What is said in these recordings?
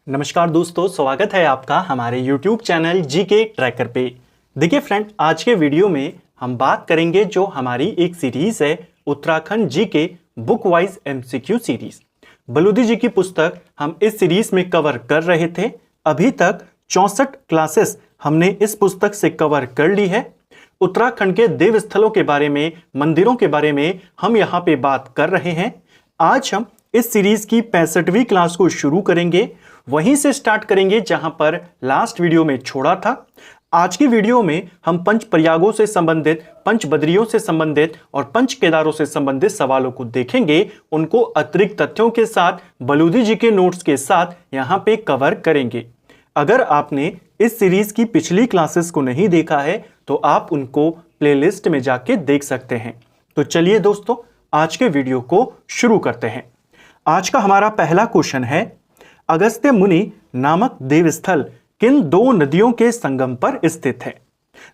नमस्कार दोस्तों, स्वागत है आपका हमारे YouTube चैनल जीके ट्रैकर पे। देखिए फ्रेंड, आज के वीडियो में हम बात करेंगे जो हमारी एक सीरीज है Uttarakhand GK book wise MCQ series. Baludi ji की पुस्तक हम इस सीरीज में कवर कर रहे थे। अभी तक 64 क्लासेस हमने इस पुस्तक से कवर कर ली है। उत्तराखंड के देव स्थलों के बारे में, मंदिरों के बारे में हम यहाँ पे बात कर रहे हैं। आज हम इस सीरीज की 65वीं क्लास को शुरू करेंगे, वहीं से स्टार्ट करेंगे जहां पर लास्ट वीडियो में छोड़ा था। आज की वीडियो में हम पंच प्रयागों से संबंधित, पंच बदरियों से संबंधित और पंच केदारों से संबंधित सवालों को देखेंगे। उनको अतिरिक्त तथ्यों के साथ, बलूदी जी के नोट्स के साथ यहां पे कवर करेंगे। अगर आपने इस सीरीज की पिछली क्लासेस को नहीं देखा है तो आप उनको प्लेलिस्ट में जाके देख सकते हैं। तो चलिए दोस्तों, आज के वीडियो को शुरू करते हैं। आज का हमारा पहला क्वेश्चन है, अगस्त्य मुनि नामक देवस्थल किन दो नदियों के संगम पर स्थित है?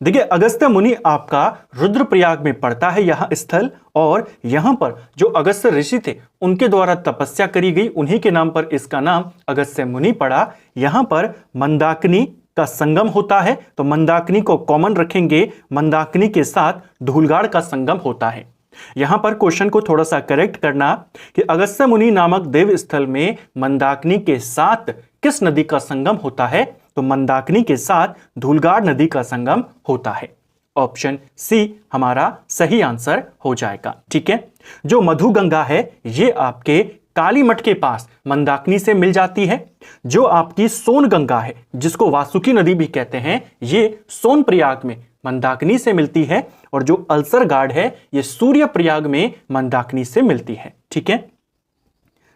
देखिए, अगस्त्य मुनि आपका रुद्रप्रयाग में पड़ता है यह स्थल, और यहां पर जो अगस्त्य ऋषि थे उनके द्वारा तपस्या करी गई, उन्हीं के नाम पर इसका नाम अगस्त्य मुनि पड़ा। यहां पर मंदाकिनी का संगम होता है, तो मंदाकिनी को कॉमन रखेंगे। मंदाकिनी के साथ धूलगाड़ का संगम होता है। यहां पर क्वेश्चन को थोड़ा सा करेक्ट करना कि अगस्त्य मुनि नामक देव स्थल में मंदाकिनी के साथ किस नदी का संगम होता है? तो मंदाकिनी के साथ धूलगाड़ नदी का संगम होता है। ऑप्शन सी हमारा सही आंसर हो जाएगा। ठीक है, जो मधुगंगा है ये आपके कालीमठ के पास मंदाकिनी से मिल जाती है। जो आपकी सोनगंगा है, जिसको वासुकी नदी भी कहते हैं, ये सोनप्रयाग में मंदाकिनी से मिलती है। और जो अल्सरगाड है ये सूर्यप्रयाग में मंदाकिनी से मिलती है। ठीक है,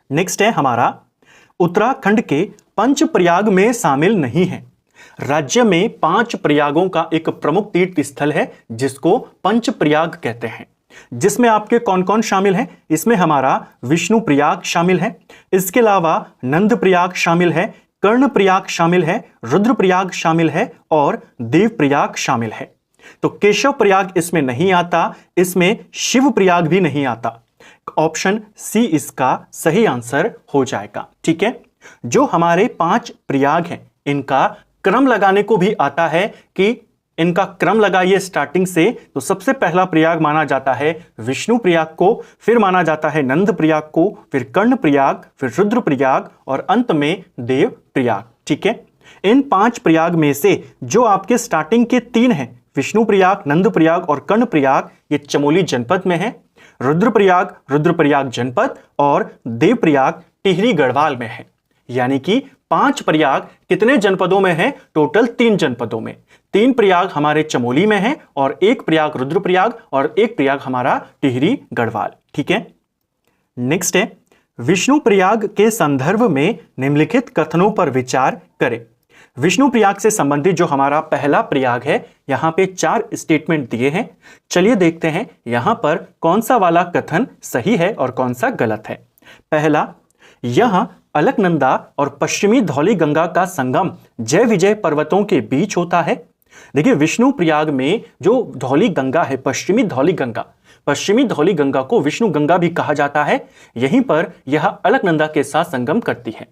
नेक्स्ट है हमारा, उत्तराखंड के पंच प्रयाग में शामिल नहीं है। राज्य में 5 प्रयागों का एक प्रमुख तीर्थ स्थल है जिसको पंच प्रयाग कहते हैं। जिसमें आपके कौन कौन शामिल हैं? इसमें हमारा विष्णु प्रयाग शामिल है, इसके अलावा नंद प्रयाग शामिल है, कर्ण प्रयाग शामिल है, रुद्र प्रयाग शामिल है और देव प्रयाग शामिल है। तो केशव प्रयाग इसमें नहीं आता, इसमें शिव प्रयाग भी नहीं आता। ऑप्शन सी इसका सही आंसर हो जाएगा। ठीक है, जो हमारे 5 प्रयाग हैं इनका क्रम लगाने को भी आता है कि इनका क्रम लगाइए स्टार्टिंग से। तो सबसे पहला प्रयाग माना जाता है विष्णु प्रयाग को, फिर माना जाता है नंद प्रयाग को, फिर कर्ण प्रयाग, फिर रुद्र प्रयाग और अंत में देव प्रयाग। ठीक है, इन 5 प्रयाग में से जो आपके स्टार्टिंग के 3 हैं, विष्णु प्रयाग, नंद प्रयाग और कर्ण प्रयाग, ये चमोली जनपद में है। रुद्रप्रयाग जनपद और देव प्रयाग टिहरी गढ़वाल में है। यानी कि 5 प्रयाग कितने जनपदों में है? टोटल 3 जनपदों में। 3 प्रयाग हमारे चमोली में है और 1 प्रयाग रुद्रप्रयाग और 1 प्रयाग हमारा टिहरी गढ़वाल। ठीक है, नेक्स्ट है, विष्णु प्रयाग के संदर्भ में निम्नलिखित कथनों पर विचार करें। विष्णु प्रयाग से संबंधित जो हमारा पहला प्रयाग है, यहां पे 4 स्टेटमेंट दिए हैं। चलिए देखते हैं यहां पर कौन सा वाला कथन सही है और कौन सा गलत है। पहला, यहां अलकनंदा और पश्चिमी धौली गंगा का संगम जय विजय पर्वतों के बीच होता है। देखिए, विष्णु प्रयाग में जो धौली गंगा है, पश्चिमी धौली गंगा को विष्णु गंगा भी कहा जाता है। यहीं पर यह अलकनंदा के साथ संगम करती है।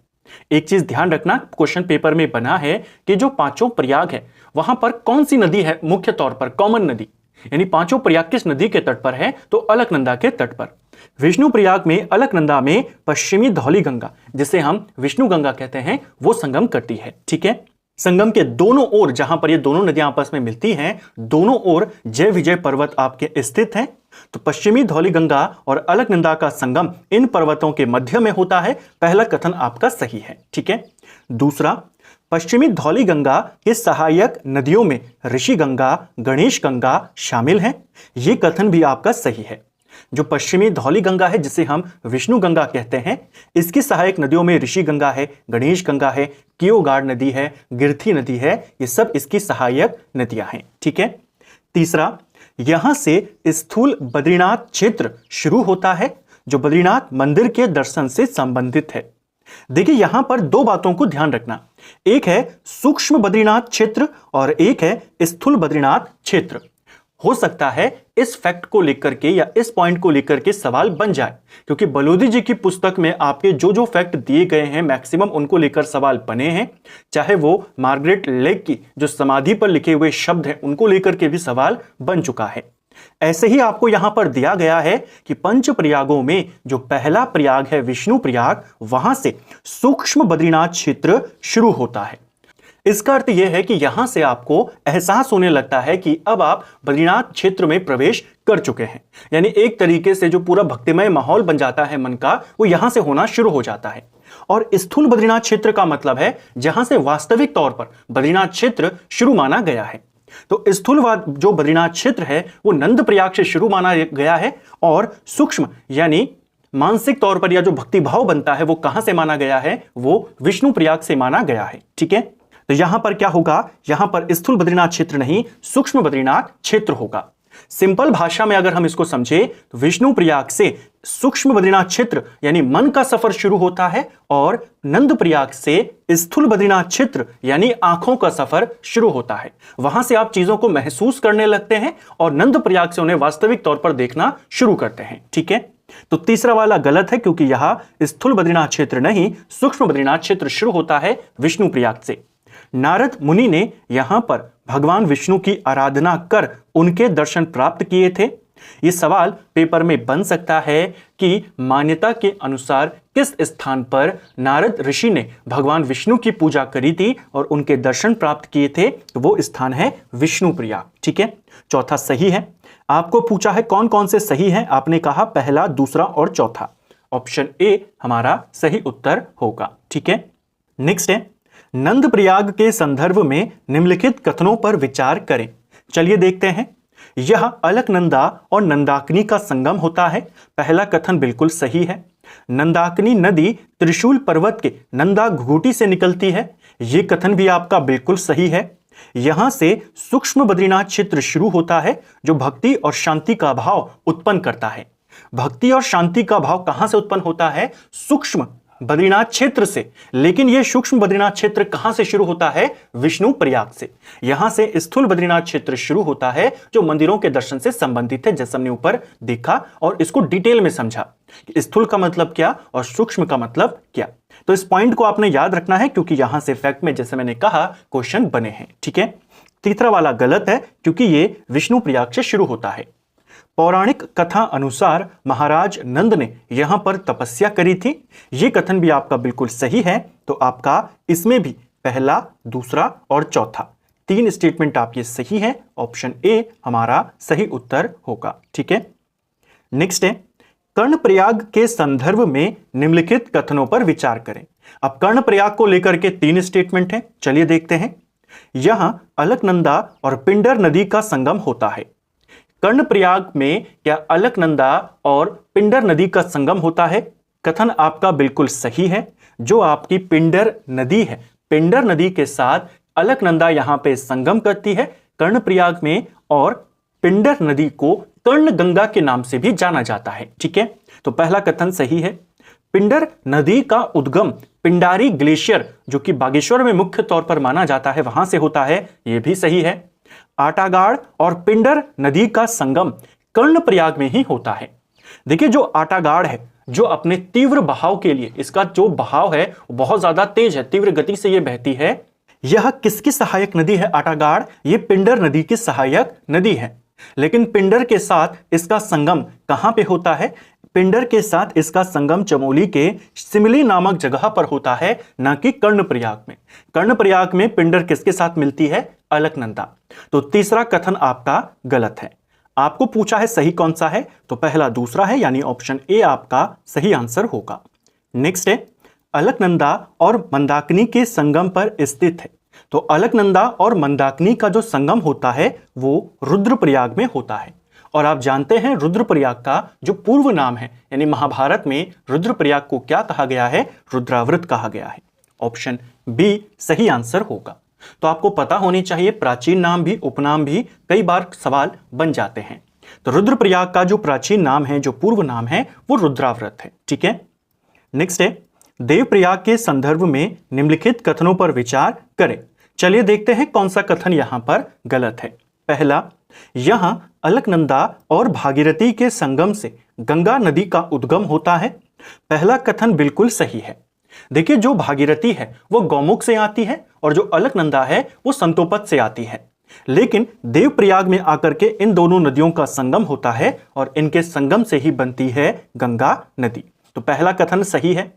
एक चीज ध्यान रखना, क्वेश्चन पेपर में बना है कि जो 5 प्रयाग है वहां पर कौन सी नदी है मुख्य तौर पर, कॉमन नदी, यानी 5 प्रयाग किस नदी के तट पर है? तो अलकनंदा के तट पर। विष्णु प्रयाग में अलकनंदा में पश्चिमी धौली गंगा, जिसे हम विष्णु गंगा कहते हैं, वो संगम करती है। ठीक है, संगम के दोनों ओर जहां पर ये दोनों नदियां आपस में मिलती हैं, दोनों ओर जय विजय पर्वत आपके स्थित हैं। तो पश्चिमी धौली गंगा और अलकनंदा का संगम इन पर्वतों के मध्य में होता है। पहला कथन आपका सही है। ठीक है, दूसरा, पश्चिमी धौली गंगा के सहायक नदियों में ऋषि गंगा, गणेश गंगा शामिल हैं। यह कथन भी आपका सही है। जो पश्चिमी धौली गंगा है, जिसे हम विष्णु गंगा कहते हैं, इसकी सहायक नदियों में ऋषि गंगा है, गणेश गंगा है, कियोगाड़ नदी है, गिरथी नदी है, ये सब इसकी सहायक नदियां हैं। ठीक है, तीसरा, यहां से स्थूल बद्रीनाथ क्षेत्र शुरू होता है जो बद्रीनाथ मंदिर के दर्शन से संबंधित है। देखिए, यहां पर 2 बातों को ध्यान रखना, एक है सूक्ष्म बद्रीनाथ क्षेत्र और एक है स्थूल बद्रीनाथ क्षेत्र। हो सकता है इस फैक्ट को लेकर के या इस पॉइंट को लेकर के सवाल बन जाए, क्योंकि बलोदी जी की पुस्तक में आपके जो जो फैक्ट दिए गए हैं मैक्सिमम उनको लेकर सवाल बने हैं। चाहे वो मार्गरेट लेक की जो समाधि पर लिखे हुए शब्द हैं उनको लेकर के भी सवाल बन चुका है। ऐसे ही आपको यहां पर दिया गया है कि पंच प्रयागों में जो पहला प्रयाग है विष्णु प्रयाग, वहां से सूक्ष्म बद्रीनाथ क्षेत्र शुरू होता है। इसका अर्थ यह है कि यहां से आपको एहसास होने लगता है कि अब आप बद्रीनाथ क्षेत्र में प्रवेश कर चुके हैं, यानी एक तरीके से जो पूरा भक्तिमय माहौल बन जाता है मन का, वो यहां से होना शुरू हो जाता है। और स्थूल बद्रीनाथ क्षेत्र का मतलब है जहां से वास्तविक तौर पर बद्रीनाथ क्षेत्र शुरू माना गया है। तो स्थूल जो बद्रीनाथ क्षेत्र है वो नंद प्रयाग से शुरू माना गया है, और सूक्ष्म यानी मानसिक तौर पर या जो भक्ति भाव बनता है वो कहां से माना गया है, वो विष्णु प्रयाग से माना गया है। ठीक है, तो यहां पर क्या होगा, यहां पर स्थूल बद्रीनाथ क्षेत्र नहीं सूक्ष्म बद्रीनाथ क्षेत्र होगा। सिंपल भाषा में अगर हम इसको समझे तो विष्णु प्रयाग से सूक्ष्म बद्रीनाथ क्षेत्र यानी मन का सफर शुरू होता है, और नंद प्रयाग से स्थूल बद्रीनाथ क्षेत्र यानी आंखों का सफर शुरू होता है। वहां से आप चीजों को महसूस करने लगते हैं और नंद प्रयाग से उन्हें वास्तविक तौर पर देखना शुरू करते हैं। ठीक है, तो तीसरा वाला गलत है, क्योंकि यहां स्थूल बद्रीनाथ क्षेत्र नहीं सूक्ष्म बद्रीनाथ क्षेत्र शुरू होता है विष्णु प्रयाग से। नारद मुनि ने यहां पर भगवान विष्णु की आराधना कर उनके दर्शन प्राप्त किए थे। यह सवाल पेपर में बन सकता है कि मान्यता के अनुसार किस स्थान पर नारद ऋषि ने भगवान विष्णु की पूजा करी थी और उनके दर्शन प्राप्त किए थे, तो वो स्थान है विष्णु प्रयाग। ठीक है, चौथा सही है। आपको पूछा है कौन कौन से सही है, आपने कहा पहला, दूसरा और चौथा। ऑप्शन ए हमारा सही उत्तर होगा। ठीक है, नेक्स्ट है नंद प्रयाग के संदर्भ में निम्नलिखित कथनों पर विचार करें। चलिए देखते हैं। यह अलकनंदा और नंदाकिनी का संगम होता है। पहला कथन बिल्कुल सही है। नंदाकिनी नदी त्रिशूल पर्वत के नंदा घुघुटी से निकलती है। यह कथन भी आपका बिल्कुल सही है। यहां से सूक्ष्म बद्रीनाथ क्षेत्र शुरू होता है जो भक्ति और शांति का भाव उत्पन्न करता है। भक्ति और शांति का भाव कहां से उत्पन्न होता है? सूक्ष्म बद्रीनाथ क्षेत्र से। लेकिन यह सूक्ष्म बद्रीनाथ क्षेत्र कहां से शुरू होता है? विष्णु प्रयाग से। यहां से स्थूल बद्रीनाथ क्षेत्र शुरू होता है जो मंदिरों के दर्शन से संबंधित है, जैसे हमने ऊपर देखा और इसको डिटेल में समझा कि स्थूल का मतलब क्या और सूक्ष्म का मतलब क्या। तो इस पॉइंट को आपने याद रखना है क्योंकि यहां से फैक्ट में, जैसे मैंने कहा, क्वेश्चन बने हैं। ठीक है, तीसरा वाला गलत है क्योंकि यह विष्णु प्रयाग से शुरू होता है। पौराणिक कथा अनुसार महाराज नंद ने यहां पर तपस्या करी थी। यह कथन भी आपका बिल्कुल सही है। तो आपका इसमें भी पहला, दूसरा और चौथा तीन स्टेटमेंट आपके सही है। ऑप्शन ए हमारा सही उत्तर होगा। ठीक है, नेक्स्ट है कर्णप्रयाग के संदर्भ में निम्नलिखित कथनों पर विचार करें। अब कर्णप्रयाग को लेकर के तीन स्टेटमेंट हैं, चलिए देखते हैं। यहां अलकनंदा और पिंडर नदी का संगम होता है। कर्णप्रयाग में क्या अलकनंदा और पिंडर नदी का संगम होता है? कथन आपका बिल्कुल सही है। जो आपकी पिंडर नदी है, पिंडर नदी के साथ अलकनंदा यहां पे संगम करती है कर्णप्रयाग में, और पिंडर नदी को कर्ण गंगा के नाम से भी जाना जाता है। ठीक है, तो पहला कथन सही है। पिंडर नदी का उद्गम पिंडारी ग्लेशियर जो कि बागेश्वर में मुख्य तौर पर माना जाता है वहां से होता है, यह भी सही है। आटागाड़ और पिंडर नदी का संगम कर्णप्रयाग में ही होता है। देखिए, जो आटागाड़ है जो अपने तीव्र बहाव के लिए, इसका जो बहाव है बहुत ज्यादा तेज है, तीव्र गति से यह बहती है। यह किसकी सहायक नदी है? आटागाड़ ये पिंडर नदी की सहायक नदी है। लेकिन पिंडर के साथ इसका संगम कहां पे होता है? पिंडर के साथ इसका संगम चमोली के सिमली नामक जगह पर होता है, ना कि कर्णप्रयाग में। कर्णप्रयाग में पिंडर किसके साथ मिलती है? अलकनंदा। तो तीसरा कथन आपका गलत है। आपको पूछा है सही कौन सा है, तो पहला, दूसरा है, यानी ऑप्शन ए आपका सही आंसर होगा। नेक्स्ट है अलकनंदा और मंदाकिनी के संगम पर स्थित है। तो अलकनंदा और मंदाकिनी का जो संगम होता है वो रुद्रप्रयाग में होता है। और आप जानते हैं रुद्रप्रयाग का जो पूर्व नाम है, यानी महाभारत में रुद्रप्रयाग को क्या कहा गया है? रुद्रावृत कहा गया है। ऑप्शन बी सही आंसर होगा। तो आपको पता होनी चाहिए, प्राचीन नाम भी उपनाम भी कई बार सवाल बन जाते हैं। तो रुद्रप्रयाग का जो प्राचीन नाम है, जो पूर्व नाम है, वो रुद्रावृत है। ठीक है, नेक्स्ट है देवप्रयाग के संदर्भ में निम्नलिखित कथनों पर विचार करें। चलिए देखते हैं कौन सा कथन यहां पर गलत है। पहला, यहां अलकनंदा और भागीरथी के संगम से गंगा नदी का उद्गम होता है। पहला कथन बिल्कुल सही है। देखिए, जो भागीरथी है वो गौमुख से आती है और जो अलकनंदा है वो संतोपत से आती है, लेकिन देवप्रयाग में आकर के इन दोनों नदियों का संगम होता है और इनके संगम से ही बनती है गंगा नदी। तो पहला कथन सही है।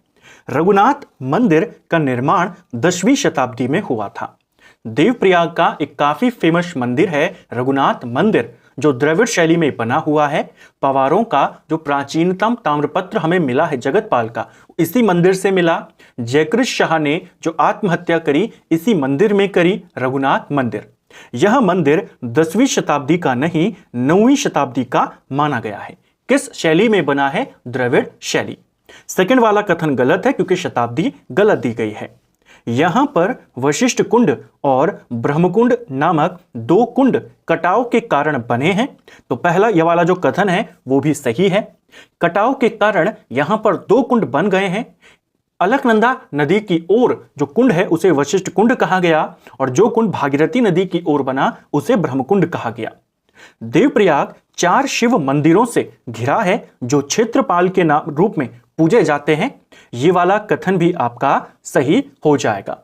रघुनाथ मंदिर का निर्माण 10वीं शताब्दी में हुआ था। देवप्रयाग का एक काफी फेमस मंदिर है रघुनाथ मंदिर, जो द्रविड़ शैली में बना हुआ है। पवारों का जो प्राचीनतम ताम्रपत्र हमें मिला है जगतपाल का, इसी मंदिर से मिला। जयकृष शाह ने जो आत्महत्या करी इसी मंदिर में करी, रघुनाथ मंदिर। यह मंदिर 10वीं शताब्दी का नहीं 9वीं शताब्दी का माना गया है। किस शैली में बना है? द्रविड़ शैली। सेकंड वाला कथन गलत है क्योंकि शताब्दी गलत दी गई है। यहां पर वशिष्ठ कुंड और ब्रह्मकुंड नामक 2 कुंड कटाव के कारण बने हैं। तो पहला यह वाला जो कथन है वो भी सही है। कटाव के कारण यहां पर 2 कुंड बन गए हैं। अलकनंदा नदी की ओर जो कुंड है उसे वशिष्ठ कुंड कहा गया और जो कुंड भागीरथी नदी की ओर बना उसे ब्रह्मकुंड कहा गया। देवप्रयाग 4 शिव मंदिरों से घिरा है जो क्षेत्रपाल के नाम रूप में पूजे जाते हैं। ये वाला कथन भी आपका सही हो जाएगा।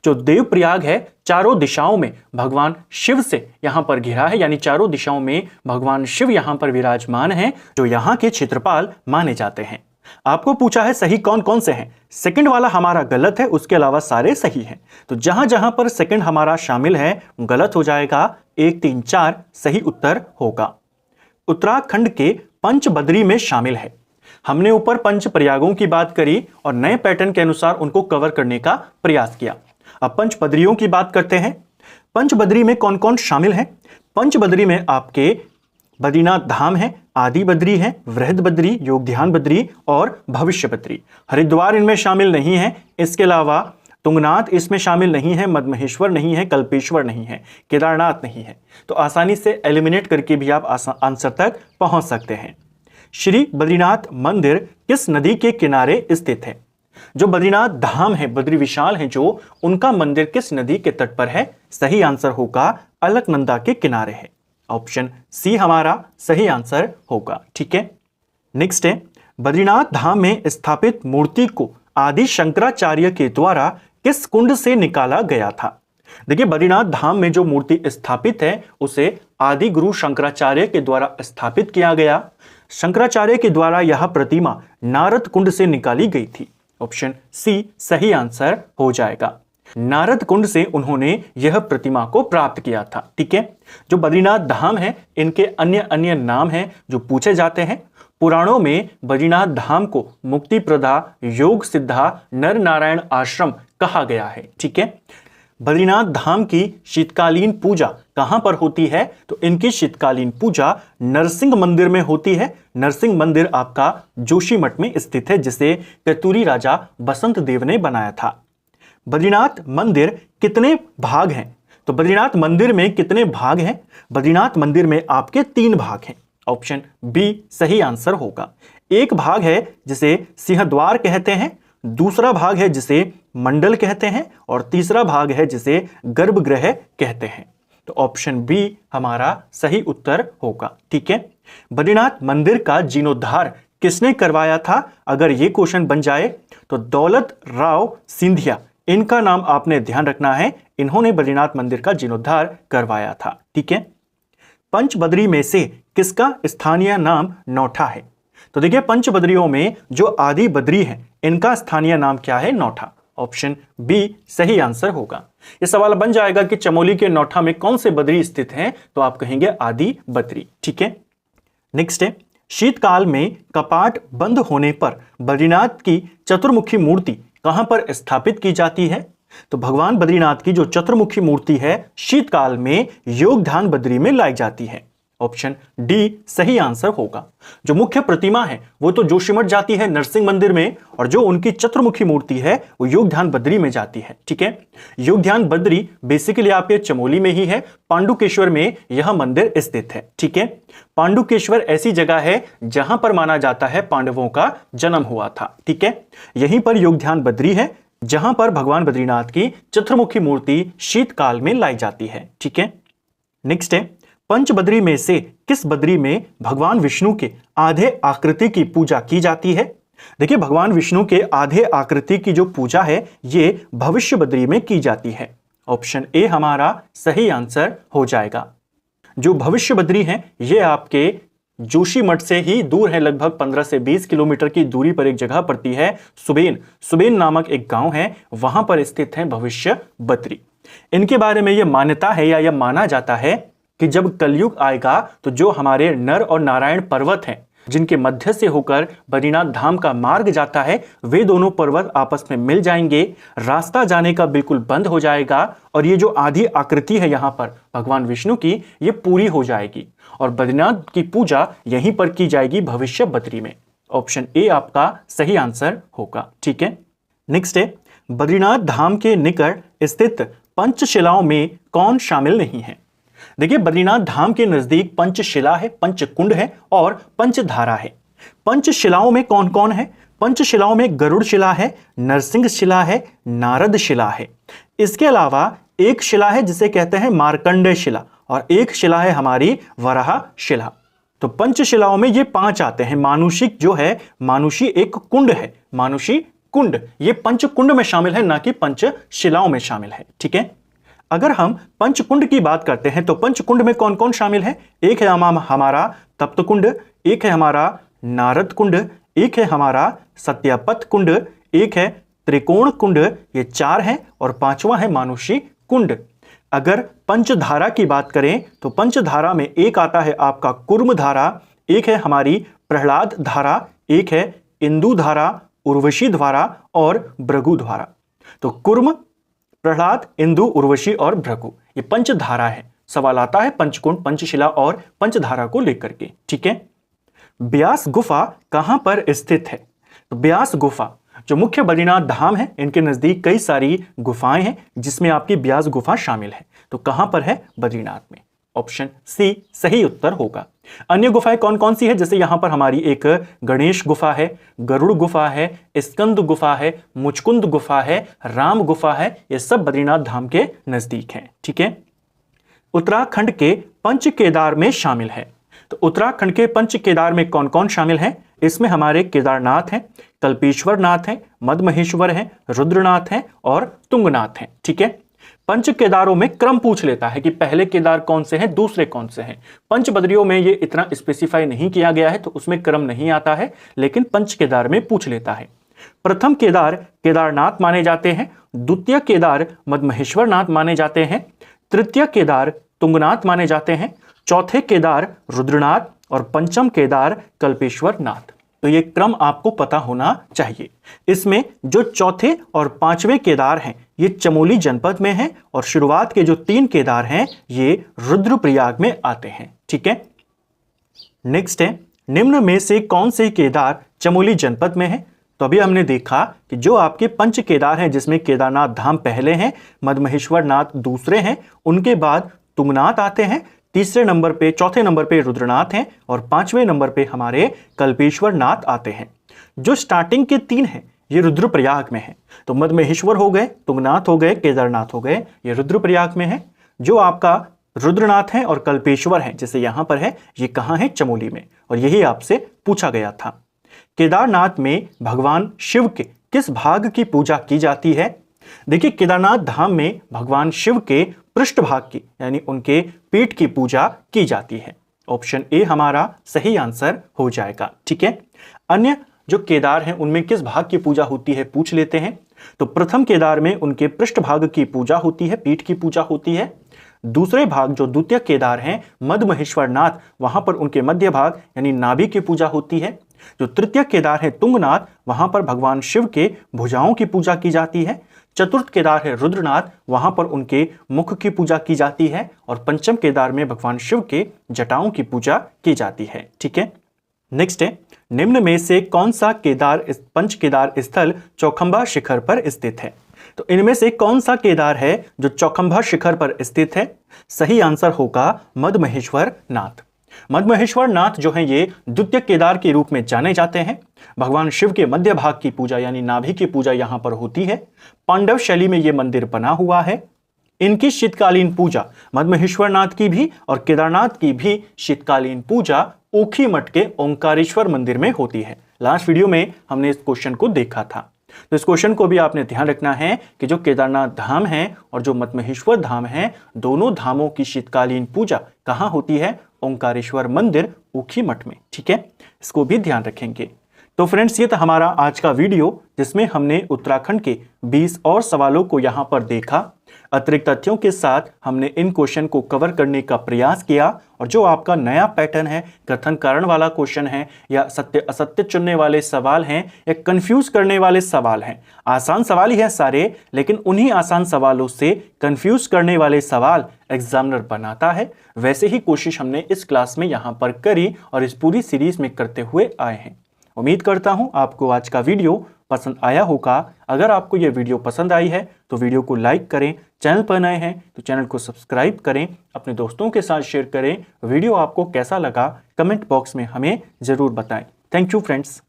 जो देवप्रयाग है चारों दिशाओं में भगवान शिव से यहां पर घिरा है, यानी चारों दिशाओं में भगवान शिव यहां पर विराजमान हैं, जो यहां के क्षेत्रपाल माने जाते हैं। आपको पूछा है सही कौन कौन से हैं। सेकंड वाला हमारा गलत है, उसके अलावा सारे सही हैं। तो जहां जहां पर सेकंड हमारा शामिल है गलत हो जाएगा। 1, 3, 4 सही उत्तर होगा। उत्तराखंड के पंचबदरी में शामिल है। हमने ऊपर पंच प्रयागों की बात करी और नए पैटर्न के अनुसार उनको कवर करने का प्रयास किया। अब पंचबदरियों की बात करते हैं। पंचबदरी में कौन कौन शामिल है? पंचबदरी में आपके बद्रीनाथ धाम है, आदि बद्री है, वृहद बद्री, योग ध्यान बद्री और भविष्य बद्री। हरिद्वार इनमें शामिल नहीं है। इसके अलावा तुंगनाथ इसमें शामिल नहीं है, मदमहेश्वर नहीं है, कल्पेश्वर नहीं है, केदारनाथ नहीं है। तो आसानी से एलिमिनेट करके भी आप आंसर तक पहुंच सकते हैं। श्री बद्रीनाथ मंदिर किस नदी के किनारे स्थित है? जो बद्रीनाथ धाम है, बद्री विशाल है जो, उनका मंदिर किस नदी के तट पर है? सही आंसर होगा अलकनंदा के किनारे है। ऑप्शन सी हमारा सही आंसर होगा। ठीक है, नेक्स्ट है बद्रीनाथ धाम में स्थापित मूर्ति को आदि शंकराचार्य के द्वारा किस कुंड से निकाला गया था? देखिए, बद्रीनाथ धाम में जो मूर्ति स्थापित है उसे आदि गुरु शंकराचार्य के द्वारा स्थापित किया गया। शंकराचार्य के द्वारा यह प्रतिमा नारद कुंड से निकाली गई थी। ऑप्शन सी सही आंसर हो जाएगा। नारद कुंड से उन्होंने यह प्रतिमा को प्राप्त किया था। ठीक है, जो बद्रीनाथ धाम है इनके अन्य अन्य नाम हैं जो पूछे जाते हैं। पुराणों में बद्रीनाथ धाम को मुक्ति प्रदा, योग सिद्धा, नर नारायण आश्रम कहा गया है। ठीक है, बद्रीनाथ धाम की शीतकालीन पूजा कहां पर होती है? तो इनकी शीतकालीन पूजा नरसिंह मंदिर में होती है। नरसिंह मंदिर आपका जोशीमठ में स्थित है, जिसे कैतूरी राजा बसंत देव ने बनाया था। बद्रीनाथ मंदिर कितने भाग हैं? तो बद्रीनाथ मंदिर में कितने भाग हैं? बद्रीनाथ मंदिर में आपके 3 भाग हैं। ऑप्शन बी सही आंसर होगा। एक भाग है जिसे सिंहद्वार कहते हैं, दूसरा भाग है जिसे मंडल कहते हैं और तीसरा भाग है जिसे गर्भगृह कहते हैं। तो ऑप्शन बी हमारा सही उत्तर होगा। ठीक है, बद्रीनाथ मंदिर का जीर्णोद्धार किसने करवाया था? अगर ये क्वेश्चन बन जाए तो दौलत राव सिंधिया, इनका नाम आपने ध्यान रखना है। इन्होंने बद्रीनाथ मंदिर का जीर्णोद्धार करवाया था। ठीक है, पंचबदरी में से किसका स्थानीय नाम नौठा है? तो देखिए, पंचबदरियों में जो आदि बद्री है इनका स्थानीय नाम क्या है? नौठा। ऑप्शन बी सही आंसर होगा। यह सवाल बन जाएगा कि चमोली के नौठा में कौन से बद्री स्थित हैं? तो आप कहेंगे आदि बद्री। ठीक है, नेक्स्ट है शीतकाल में कपाट बंद होने पर बद्रीनाथ की चतुर्मुखी मूर्ति कहां पर स्थापित की जाती है? तो भगवान बद्रीनाथ की जो चतुर्मुखी मूर्ति है शीतकाल में योग ध्यान बद्री में लाई जाती है। ऑप्शन डी सही आंसर होगा। जो मुख्य प्रतिमा है वो तो जोशीमठ जाती है नरसिंह मंदिर में, और जो उनकी चतुर्मुखी मूर्ति है वो योग ध्यान बद्री में जाती है। ठीक है, योग ध्यान बद्री बेसिकली आपके चमोली में ही है। पांडुकेश्वर में यह मंदिर स्थित है। ठीक है, पांडुकेश्वर ऐसी जगह है जहां पर माना जाता है पांडवों का जन्म हुआ था। ठीक है, यहीं पर योग ध्यान बद्री है जहां पर भगवान बद्रीनाथ की चतुर्मुखी मूर्ति शीतकाल में लाई जाती है। ठीक है, नेक्स्ट है पंचबद्री में से किस बद्री में भगवान विष्णु के आधे आकृति की पूजा की जाती है? देखिए, भगवान विष्णु के आधे आकृति की जो पूजा है ये भविष्य बद्री में की जाती है। ऑप्शन ए हमारा सही आंसर हो जाएगा। जो भविष्य बद्री है ये आपके जोशीमठ से ही दूर है, लगभग 15 से 20 किलोमीटर की दूरी पर एक जगह पड़ती है, सुबेन नामक एक गांव है, वहां पर स्थित है भविष्य बद्री। इनके बारे में यह मान्यता है या यह माना जाता है कि जब कलयुग आएगा तो जो हमारे नर और नारायण पर्वत हैं जिनके मध्य से होकर बद्रीनाथ धाम का मार्ग जाता है, वे दोनों पर्वत आपस में मिल जाएंगे, रास्ता जाने का बिल्कुल बंद हो जाएगा और ये जो आधी आकृति है यहां पर भगवान विष्णु की, ये पूरी हो जाएगी और बद्रीनाथ की पूजा यहीं पर की जाएगी भविष्य बद्री में। ऑप्शन ए आपका सही आंसर होगा। ठीक है, नेक्स्ट है, बद्रीनाथ धाम के निकट स्थित पंचशिलाओं में कौन शामिल नहीं है? देखिए, बद्रीनाथ धाम के नजदीक पंचशिला है, पंचकुंड है और पंचधारा है। पंचशिलाओं में कौन कौन है? पंचशिलाओं में गरुड़ शिला है, नरसिंह शिला है, नारद शिला है। इसके अलावा एक शिला है जिसे कहते हैं मार्कंडेय शिला और एक शिला है हमारी वराह शिला। तो पंचशिलाओं में ये 5 आते हैं। मानुषिक जो है, मानुषी एक कुंड है, मानुषी कुंड, ये पंचकुंड में शामिल है, ना कि पंचशिलाओं में शामिल है। ठीक है, अगर हम पंचकुंड की बात करते हैं तो पंचकुंड में कौन कौन शामिल है? एक है हमारा तप्त कुंड, एक है हमारा नारद कुंड, एक है हमारा सत्यपथ कुंड, एक है त्रिकोण कुंड, ये 4 हैं और 5वां है मानुषी कुंड। अगर पंचधारा की बात करें तो पंचधारा में एक आता है आपका कुर्म धारा, एक है हमारी प्रहलाद धारा, एक है इंदु धारा, उर्वशी धारा और भृगु धारा। तो कुर्म, प्रहलाद, इंदु, उर्वशी और भृगु, ये पंचधारा है। सवाल आता है पंचकुंड, पंचशिला और पंचधारा को लेकर के। ठीक है, ब्यास गुफा कहां पर स्थित है? तो ब्यास गुफा जो मुख्य बद्रीनाथ धाम है, इनके नजदीक कई सारी गुफाएं हैं जिसमें आपकी ब्यास गुफा शामिल है। तो कहां पर है? बद्रीनाथ में। ऑप्शन सी सही उत्तर होगा। अन्य गुफाएं कौन कौन सी है? जैसे यहां पर हमारी एक गणेश गुफा है, गरुड़ गुफा है, स्कंद गुफा है, मुचकुंद गुफा है, राम गुफा है, ये सब बद्रीनाथ धाम के नजदीक हैं। ठीक है, उत्तराखंड के पंच केदार में शामिल है। तो उत्तराखंड के पंच केदार में कौन कौन शामिल है? इसमें हमारे केदारनाथ हैं, कल्पेश्वर नाथ हैं, मदमहेश्वर हैं, रुद्रनाथ हैं और तुंगनाथ हैं। ठीक है, पंच केदारों में क्रम पूछ लेता है कि पहले केदार कौन से हैं, दूसरे कौन से हैं। पंच बद्रियों में ये इतना स्पेसिफाई नहीं किया गया है तो उसमें क्रम नहीं आता है, लेकिन पंच केदार में पूछ लेता है। प्रथम केदार केदारनाथ माने जाते हैं, द्वितीय केदार मदमहेश्वर नाथ माने जाते हैं, तृतीय केदार तुंगनाथ माने जाते हैं, चौथे केदार रुद्रनाथ और पंचम केदार कल्पेश्वर नाथ। तो ये क्रम आपको पता होना चाहिए। इसमें जो चौथे और 5वें केदार हैं ये चमोली जनपद में हैं और शुरुआत के जो 3 केदार हैं ये रुद्रप्रयाग में आते हैं। ठीक है, नेक्स्ट है, निम्न में से कौन से केदार चमोली जनपद में है? तो अभी हमने देखा कि जो आपके पंच केदार हैं जिसमें केदारनाथ धाम पहले हैं, मदमहेश्वर नाथ दूसरे हैं, उनके बाद तुंगनाथ आते हैं, तीसरे नंबर पे, चौथे नंबर पे रुद्रनाथ हैं और 5वें नंबर पे हमारे कल्पेश्वर नाथ आते हैं। जो स्टार्टिंग के 3 हैं ये रुद्रप्रयाग में है। तो मदमहेश्वर हो गए, तुंगनाथ हो गए, केदारनाथ हो गए, ये रुद्रप्रयाग में है। जो आपका रुद्रनाथ है और कल्पेश्वर है जैसे यहां पर है, ये कहां है? चमोली में। और यही आपसे पूछा गया था। केदारनाथ में भगवान शिव के किस भाग की पूजा की जाती है? देखिए, केदारनाथ धाम में भगवान शिव के पृष्ठभाग की यानी उनके पीठ की पूजा की जाती है। ऑप्शन ए हमारा सही आंसर हो जाएगा। ठीक है, अन्य जो केदार हैं उनमें किस भाग की पूजा होती है पूछ लेते हैं। तो प्रथम केदार में उनके पृष्ठभाग की पूजा होती है, पीठ की पूजा होती है। दूसरे भाग जो द्वितीय केदार हैं मदमहेश्वर नाथ, वहां पर उनके मध्य भाग यानी नाभि की पूजा होती है। जो तृतीय केदार है तुंगनाथ, वहां पर भगवान शिव के भुजाओं की पूजा की जाती है। चतुर्थ केदार है रुद्रनाथ, वहां पर उनके मुख की पूजा की जाती है। और पंचम केदार में भगवान शिव के जटाओं की पूजा की जाती है। ठीक है, नेक्स्ट है, निम्न में से कौन सा केदार पंच केदार स्थल चौखंबा शिखर पर स्थित है? तो इनमें से कौन सा केदार है जो चौखंबा शिखर पर स्थित है? सही आंसर होगा मदमहेश्वर नाथ। मदमहेश्वर नाथ जो हैं ये द्वितीय केदार के रूप में जाने जाते हैं। भगवान शिव के मध्य भाग की पूजा यानी नाभि की पूजा यहां पर होती है। पांडव शैली में ये मंदिर बना हुआ है। इनकी शीतकालीन पूजा मद्महेश्वरनाथ की भी और केदारनाथ की भी शीतकालीन पूजा ऊखी मठ के ओंकारेश्वर मंदिर में होती है। लास्ट वीडियो में हमने इस क्वेश्चन को देखा था, तो इस क्वेश्चन को भी आपने ध्यान रखना है कि जो केदारनाथ धाम है और जो मद्महेश्वर धाम है, दोनों धामों की शीतकालीन पूजा कहाँ होती है? ओंकारेश्वर मंदिर ऊखी मठ में। ठीक है, इसको भी ध्यान रखेंगे। तो फ्रेंड्स, ये था हमारा आज का वीडियो जिसमें हमने उत्तराखंड के 20 और सवालों को यहाँ पर देखा। अतिरिक्त तथ्यों के साथ हमने इन क्वेश्चन को कवर करने का प्रयास किया, और जो आपका नया पैटर्न है, कथन कारण वाला क्वेश्चन है या सत्य असत्य चुनने वाले सवाल हैं या कंफ्यूज करने वाले सवाल हैं, आसान सवाल ही है सारे, लेकिन उन्हीं आसान सवालों से कंफ्यूज करने वाले सवाल एग्जामिनर बनाता है। वैसे ही कोशिश हमने इस क्लास में यहाँ पर करी और इस पूरी सीरीज में करते हुए आए हैं। उम्मीद करता हूं आपको आज का वीडियो पसंद आया होगा। अगर आपको यह वीडियो पसंद आई है तो वीडियो को लाइक करें, चैनल पर नए हैं तो चैनल को सब्सक्राइब करें, अपने दोस्तों के साथ शेयर करें। वीडियो आपको कैसा लगा कमेंट बॉक्स में हमें जरूर बताएं। Thank you friends.